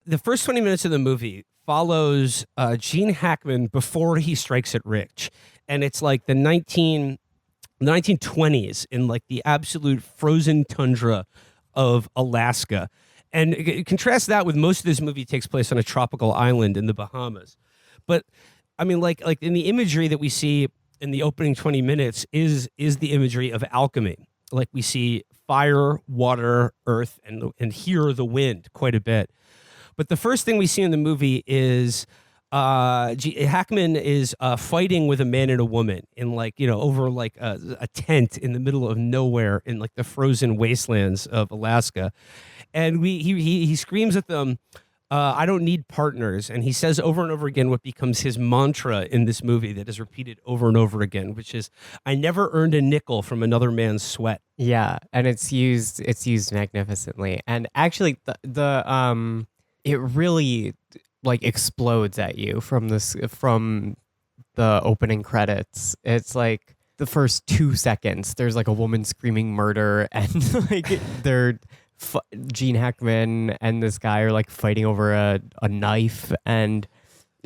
the first 20 minutes of the movie follows Gene Hackman before he strikes it rich. And it's like the 1920s in like the absolute frozen tundra of Alaska. And contrast that with most of this movie takes place on a tropical island in the Bahamas. But I mean, like in the imagery that we see in the opening 20 minutes is the imagery of alchemy. Like we see fire, water, earth, and hear the wind quite a bit. But the first thing we see in the movie is Hackman is fighting with a man and a woman in over like a tent in the middle of nowhere in like the frozen wastelands of Alaska, and he screams at them, "I don't need partners," and he says over and over again what becomes his mantra in this movie that is repeated over and over again, which is, "I never earned a nickel from another man's sweat." Yeah, and it's used magnificently, and actually it really like explodes at you from the opening credits. It's like the first 2 seconds there's like a woman screaming murder, and like Gene Hackman and this guy are like fighting over a knife, and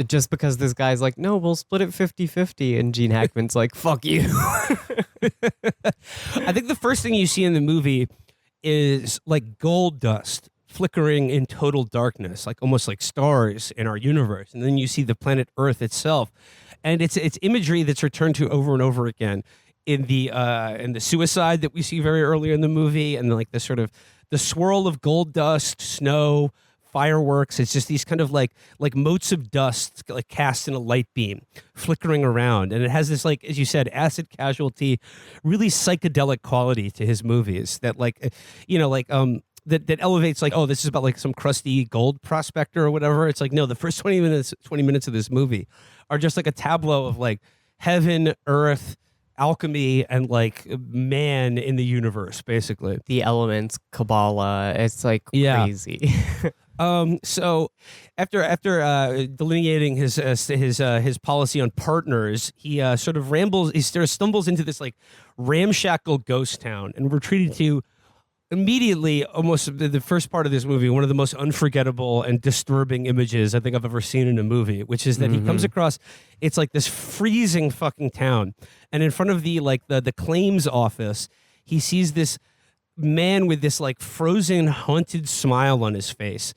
just because this guy's like, "No, we'll split it 50-50," and Gene Hackman's like, "Fuck you." I think the first thing you see in the movie is like gold dust flickering in total darkness, like almost like stars in our universe. And then you see the planet Earth itself, and it's imagery that's returned to over and over again in the suicide that we see very early in the movie, and like the sort of the swirl of gold dust, snow, fireworks. It's just these kind of like motes of dust like cast in a light beam flickering around, and it has this, like as you said, acid casualty, really psychedelic quality to his movies that that elevates like, oh, this is about like some crusty gold prospector or whatever. It's like, no, the first 20 minutes of this movie are just like a tableau of like heaven, earth, alchemy, and like man in the universe, basically. The elements, Kabbalah, it's like crazy. So after delineating his policy on partners, he sort of stumbles into this like ramshackle ghost town, and we're treated to immediately, almost the first part of this movie, one of the most unforgettable and disturbing images I think I've ever seen in a movie, which is that he comes across, it's like this freezing fucking town, and in front of the claims office, he sees this man with this like frozen, haunted smile on his face,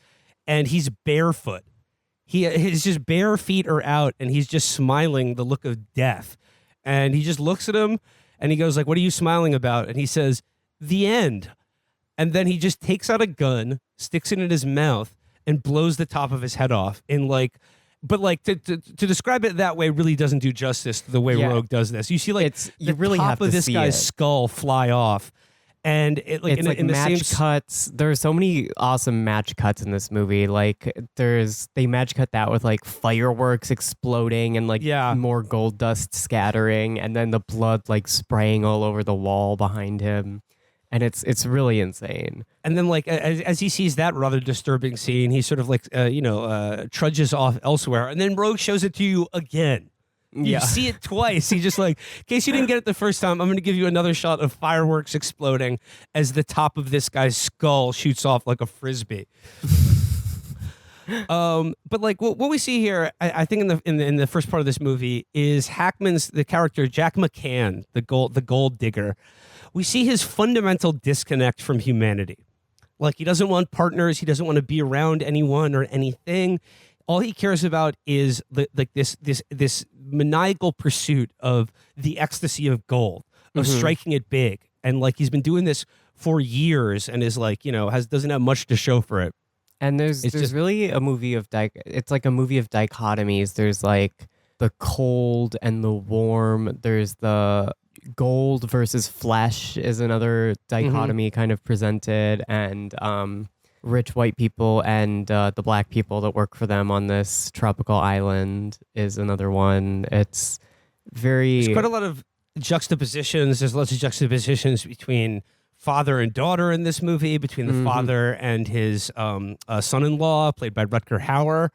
and he's barefoot. His just bare feet are out, and he's just smiling the look of death, and he just looks at him, and he goes like, "What are you smiling about?" And he says, "The end." And then he just takes out a gun, sticks it in his mouth, and blows the top of his head off. To describe it that way really doesn't do justice to the way Roeg does this. You see, like you really top have to of this see guy's it. skull fly off, and it's like in the match same cuts. There's so many awesome match cuts in this movie. Like they match cut that with like fireworks exploding and like more gold dust scattering, and then the blood like spraying all over the wall behind him. And it's really insane. And then, like as he sees that rather disturbing scene, he sort of like trudges off elsewhere. And then Roeg shows it to you again. You see it twice. He just like, in case you didn't get it the first time, I'm going to give you another shot of fireworks exploding as the top of this guy's skull shoots off like a frisbee. But like what we see here, I think in the first part of this movie is the character Jack McCann, the gold digger. We see his fundamental disconnect from humanity. Like, he doesn't want partners. He doesn't want to be around anyone or anything. All he cares about is this maniacal pursuit of the ecstasy of gold, of striking it big. And like, he's been doing this for years and is like, doesn't have much to show for it. And there's really a movie of it's like a movie of dichotomies. There's like the cold and the warm. There's the gold versus flesh is another dichotomy kind of presented, and rich white people and the black people that work for them on this tropical island is another one. There's quite a lot of juxtapositions. There's lots of juxtapositions between father and daughter in this movie, between the father and his son-in-law, played by Rutger Hauer.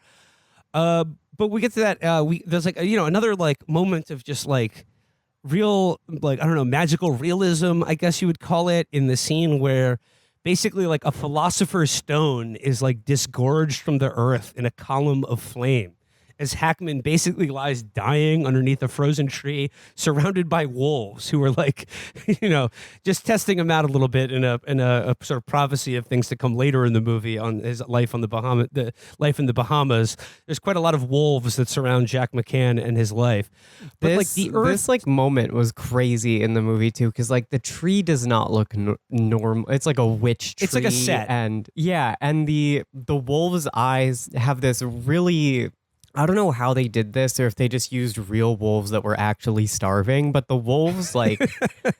But we get to that. There's like another like moment of just like real, like, I don't know, magical realism, I guess you would call it, in the scene where basically like a philosopher's stone is like disgorged from the earth in a column of flame as Hackman basically lies dying underneath a frozen tree, surrounded by wolves who are like, just testing him out a little bit in a sort of prophecy of things to come later in the movie on his life on the life in the Bahamas. There's quite a lot of wolves that surround Jack McCann and his life. But this moment was crazy in the movie too, because like the tree does not look normal. It's like a witch tree. It's like a set, and the wolves' eyes have this really. I don't know how they did this or if they just used real wolves that were actually starving, but the wolves, like,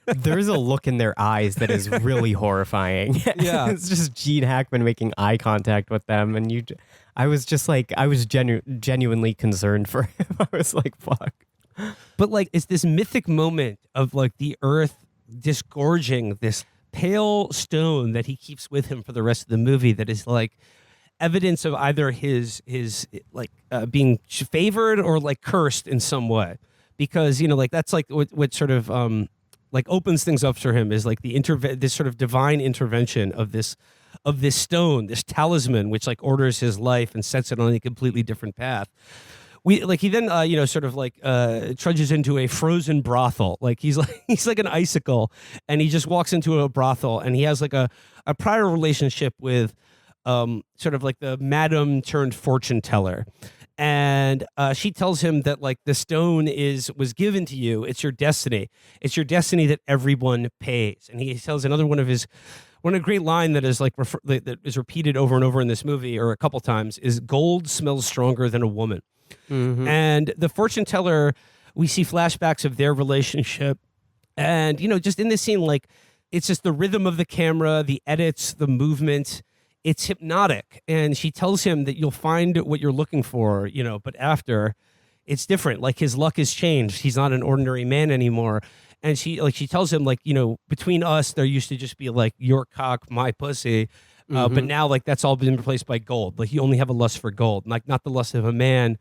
there's a look in their eyes that is really horrifying. Yeah. It's just Gene Hackman making eye contact with them. And I was just like, I was genuinely concerned for him. I was like, fuck. But like, it's this mythic moment of like the earth disgorging this pale stone that he keeps with him for the rest of the movie that is like, evidence of either his being favored or like cursed in some way, because like that's like what sort of like opens things up for him is like this sort of divine intervention of this stone, this talisman, which like orders his life and sets it on a completely different path. He then trudges into a frozen brothel. Like he's like an icicle, and he just walks into a brothel, and he has like a prior relationship with sort of like the madam turned fortune teller, and she tells him that like the stone was given to you. It's your destiny. It's your destiny that everyone pays. And he tells another one of a great line that is like that is repeated over and over in this movie, or a couple times, is gold smells stronger than a woman. Mm-hmm. And the fortune teller, we see flashbacks of their relationship, and just in this scene, like it's just the rhythm of the camera, the edits, the movement. It's hypnotic, and she tells him that you'll find what you're looking for, but after, it's different. Like his luck has changed. He's not an ordinary man anymore. And she tells him like, between us, there used to just be like your cock, my pussy. But now like that's all been replaced by gold. Like you only have a lust for gold, like not the lust of a man,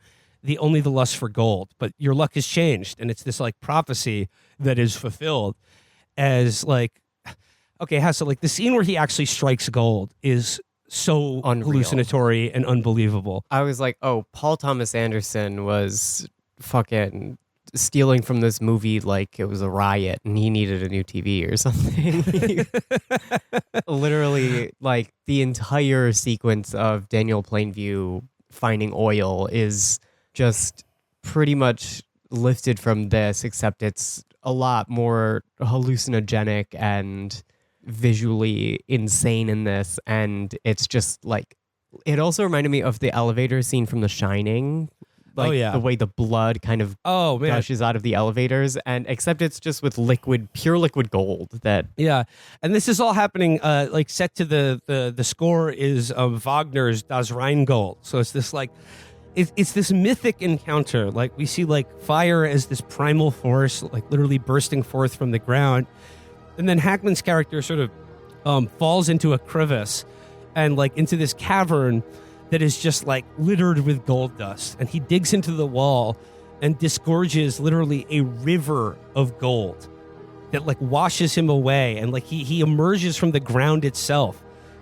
only the lust for gold. But your luck has changed. And it's this like prophecy that is fulfilled as like, okay, so like the scene where he actually strikes gold is so unreal, hallucinatory and unbelievable. I was like, oh, Paul Thomas Anderson was fucking stealing from this movie like it was a riot and he needed a new TV or something. Literally, like the entire sequence of Daniel Plainview finding oil is just pretty much lifted from this, except it's a lot more hallucinogenic and visually insane in this. And it's just like, it also reminded me of the elevator scene from The Shining. Like the way the blood kind of gushes out of the elevators, and except it's just with pure liquid gold. And this is all happening like set to the score is Wagner's Das Rheingold. So it's this like it's this mythic encounter. Like we see like fire as this primal force, like literally bursting forth from the ground, and then Hackman's character sort of falls into a crevice and like into this cavern that is just like littered with gold dust. And he digs into the wall and disgorges literally a river of gold that like washes him away. And like he emerges from the ground itself,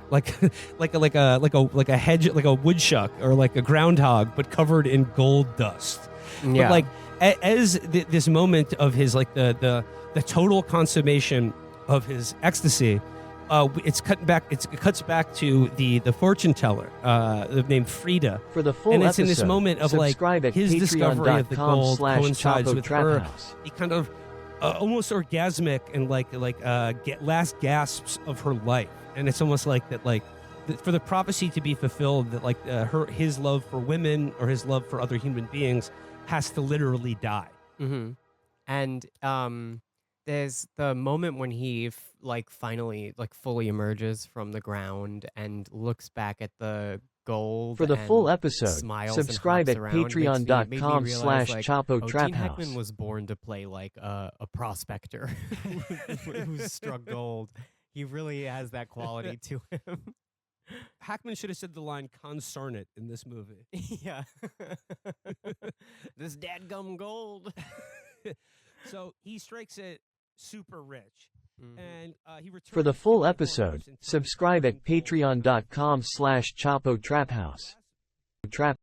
like a hedge, like a woodchuck or like a groundhog, but covered in gold dust. Yeah. But like as this moment of his like the total consummation of his ecstasy, it cuts back to the fortune teller named Frida. For the full and it's episode, in this moment of like his discovery of the gold coincides with her. He kind of almost orgasmic and like last gasps of her life, and it's almost like that like for the prophecy to be fulfilled, that like his love for women or his love for other human beings has to literally die. Mm-hmm. And there's the moment when he finally fully emerges from the ground and looks back at the gold. For the full episode, subscribe at Gene patreon.com/Chapo Trap House. Hackman was born to play like a prospector who struck gold. He really has that quality to him. Hackman should have said the line "consarn it" in this movie. Yeah. This dadgum gold. So he strikes it super rich. And he returned For the to full his episode, in time subscribe at to film patreon.com/Chapo Trap House. Trap